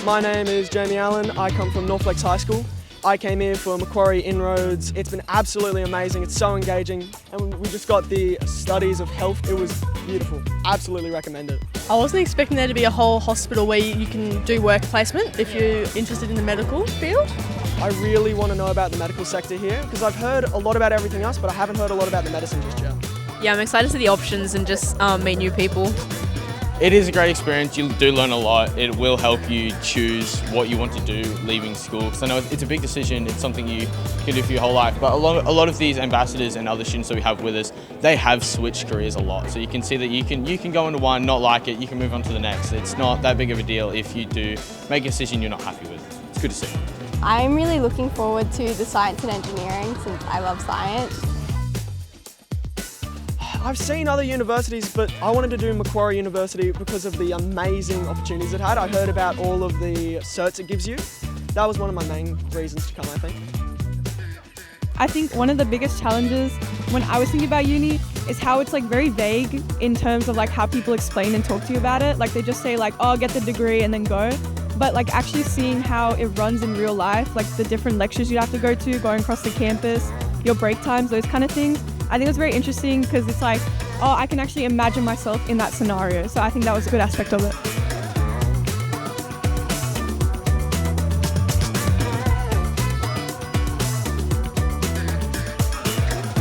My name is Jamie Allen. I come from North Lakes High School. I came here for Macquarie InRoads. It's been absolutely amazing. It's so engaging. And we just got the studies of health. It was beautiful. Absolutely recommend it. I wasn't expecting there to be a whole hospital where you can do work placement if you're interested in the medical field. I really want to know about the medical sector here because I've heard a lot about everything else, but I haven't heard a lot about the medicine just yet. Yeah, I'm excited to see the options and just meet new people. It is a great experience. You do learn a lot. It will help you choose what you want to do leaving school. Because I know it's a big decision. It's something you can do for your whole life. But a lot of these ambassadors and other students that we have with us, they have switched careers a lot. So you can see that you can go into one, not like it, you can move on to the next. It's not that big of a deal if you do make a decision you're not happy with. It's good to see. I'm really looking forward to the science and engineering since I love science. I've seen other universities, but I wanted to do Macquarie University because of the amazing opportunities it had. I heard about all of the certs it gives you. That was one of my main reasons to come, I think. I think one of the biggest challenges when I was thinking about uni is how it's like very vague in terms of like how people explain and talk to you about it. Like they just say like, oh, get the degree and then go. But like actually seeing how it runs in real life, like the different lectures you have to go to, going across the campus, your break times, those kind of things. I think it was very interesting because it's like, oh, I can actually imagine myself in that scenario. So I think that was a good aspect of it.